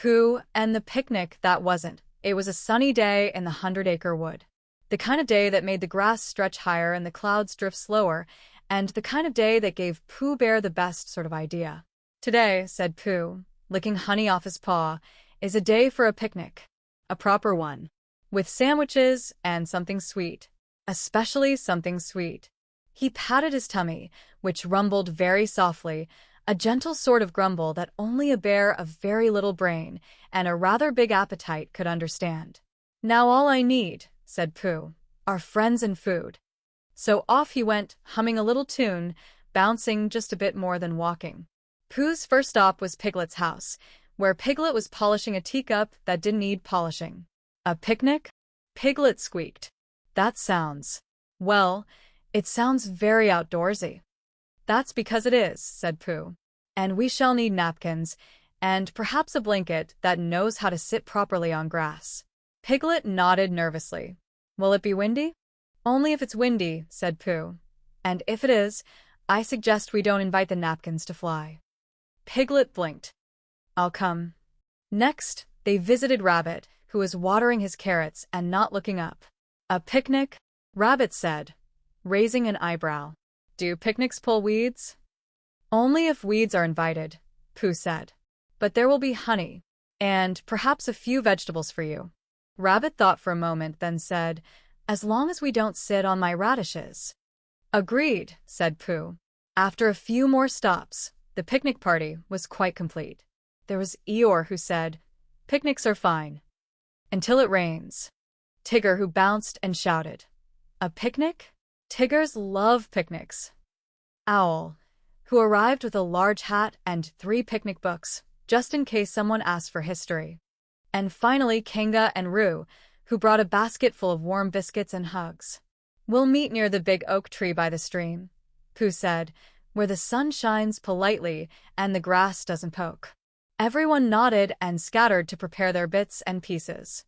Pooh, and the picnic that wasn't. It was a sunny day in the 100-acre wood. The kind of day that made the grass stretch higher and the clouds drift slower, and the kind of day that gave Pooh Bear the best sort of idea. "Today," said Pooh, licking honey off his paw, "is a day for a picnic. A proper one. With sandwiches and something sweet. Especially something sweet." He patted his tummy, which rumbled very softly, a gentle sort of grumble that only a bear of very little brain and a rather big appetite could understand. "Now all I need," said Pooh, "are friends and food." So off he went, humming a little tune, bouncing just a bit more than walking. Pooh's first stop was Piglet's house, where Piglet was polishing a teacup that didn't need polishing. "A picnic?" Piglet squeaked. "That sounds... well, it sounds very outdoorsy." "That's because it is," said Pooh. "And we shall need napkins, and perhaps a blanket that knows how to sit properly on grass." Piglet nodded nervously. "Will it be windy?" "Only if it's windy," said Pooh. "And if it is, I suggest we don't invite the napkins to fly." Piglet blinked. "I'll come." Next, they visited Rabbit, who was watering his carrots and not looking up. "A picnic?" Rabbit said, raising an eyebrow. "Do picnics pull weeds?" "Only if weeds are invited," Pooh said. "But there will be honey, and perhaps a few vegetables for you." Rabbit thought for a moment, then said, "As long as we don't sit on my radishes." "Agreed," said Pooh. After a few more stops, the picnic party was quite complete. There was Eeyore, who said, "Picnics are fine. Until it rains." Tigger, who bounced and shouted, "A picnic?" Tiggers love picnics. Owl, who arrived with a large hat and 3 picnic books, just in case someone asked for history. And finally Kanga and Roo, who brought a basket full of warm biscuits and hugs. "We'll meet near the big oak tree by the stream," Pooh said, "where the sun shines politely and the grass doesn't poke." Everyone nodded and scattered to prepare their bits and pieces.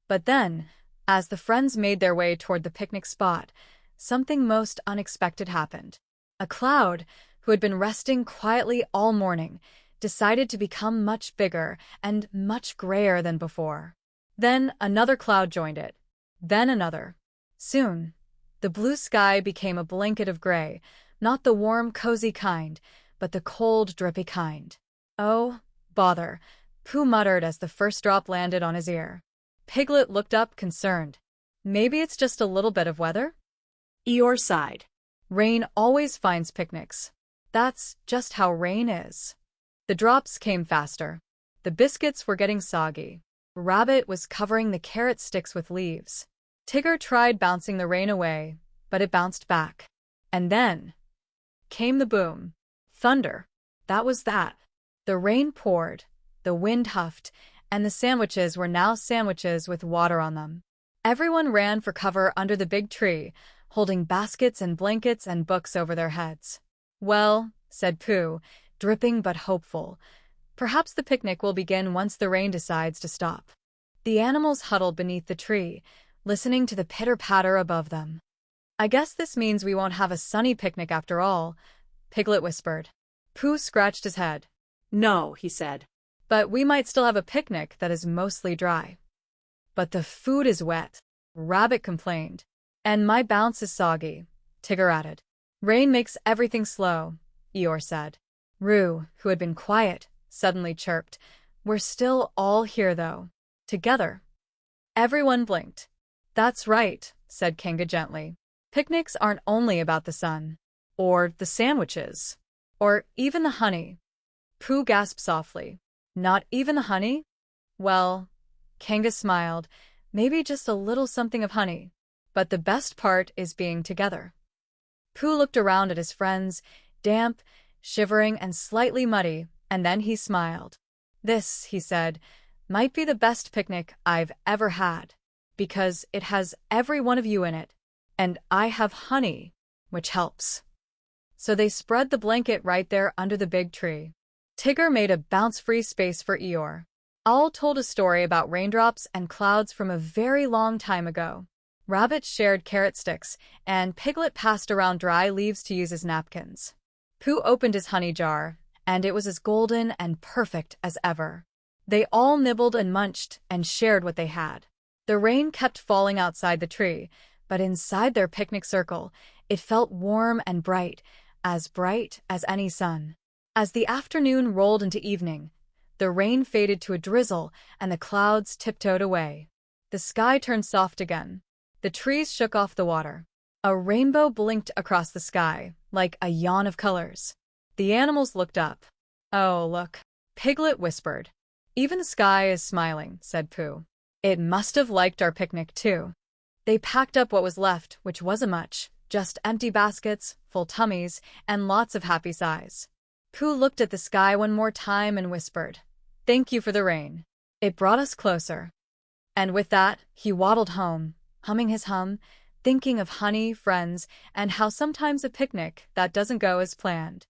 But then, as the friends made their way toward the picnic spot, something most unexpected happened. A cloud, who had been resting quietly all morning, decided to become much bigger and much grayer than before. Then another cloud joined it. Then another. Soon, the blue sky became a blanket of gray, not the warm, cozy kind, but the cold, drippy kind. "Oh, bother," Pooh muttered as the first drop landed on his ear. Piglet looked up, concerned. "Maybe it's just a little bit of weather?" Eeyore sighed. "Rain always finds picnics. That's just how rain is." The drops came faster. The biscuits were getting soggy. Rabbit was covering the carrot sticks with leaves. Tigger tried bouncing the rain away, but it bounced back. And then came the boom. Thunder. That was that. The rain poured, the wind huffed, and the sandwiches were now sandwiches with water on them. Everyone ran for cover under the big tree, holding baskets and blankets and books over their heads. "Well," said Pooh, dripping but hopeful, "perhaps the picnic will begin once the rain decides to stop." The animals huddled beneath the tree, listening to the pitter-patter above them. "I guess this means we won't have a sunny picnic after all," Piglet whispered. Pooh scratched his head. "No," he said. "But we might still have a picnic that is mostly dry." "But the food is wet," Rabbit complained. "And my bounce is soggy," Tigger added. "Rain makes everything slow," Eeyore said. Roo, who had been quiet, suddenly chirped, "We're still all here, though. Together." Everyone blinked. "That's right," said Kanga gently. "Picnics aren't only about the sun. Or the sandwiches. Or even the honey." Pooh gasped softly. "Not even the honey?" "Well," Kanga smiled, "maybe just a little something of honey. But the best part is being together." Pooh looked around at his friends, damp, shivering, and slightly muddy, and then he smiled. "This," he said, "might be the best picnic I've ever had, because it has every one of you in it, and I have honey, which helps." So they spread the blanket right there under the big tree. Tigger made a bounce-free space for Eeyore. Owl told a story about raindrops and clouds from a very long time ago. Rabbit shared carrot sticks, and Piglet passed around dry leaves to use as napkins. Pooh opened his honey jar, and it was as golden and perfect as ever. They all nibbled and munched and shared what they had. The rain kept falling outside the tree, but inside their picnic circle, it felt warm and bright as any sun. As the afternoon rolled into evening, the rain faded to a drizzle and the clouds tiptoed away. The sky turned soft again. The trees shook off the water. A rainbow blinked across the sky, like a yawn of colors. The animals looked up. "Oh, look," Piglet whispered. "Even the sky is smiling," said Pooh. "It must have liked our picnic, too." They packed up what was left, which wasn't much, just empty baskets, full tummies, and lots of happy sighs. Pooh looked at the sky one more time and whispered, "Thank you for the rain. It brought us closer." And with that, he waddled home, humming his hum, thinking of honey, friends, and how sometimes a picnic that doesn't go as planned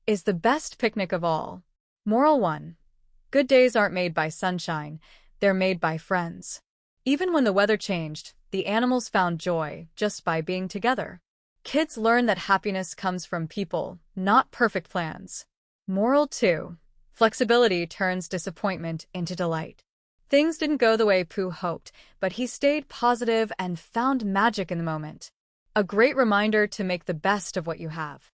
is the best picnic of all. Moral 1. Good days aren't made by sunshine, they're made by friends. Even when the weather changed, the animals found joy just by being together. Kids learn that happiness comes from people, not perfect plans. Moral 2. Flexibility turns disappointment into delight. Things didn't go the way Pooh hoped, but he stayed positive and found magic in the moment. A great reminder to make the best of what you have.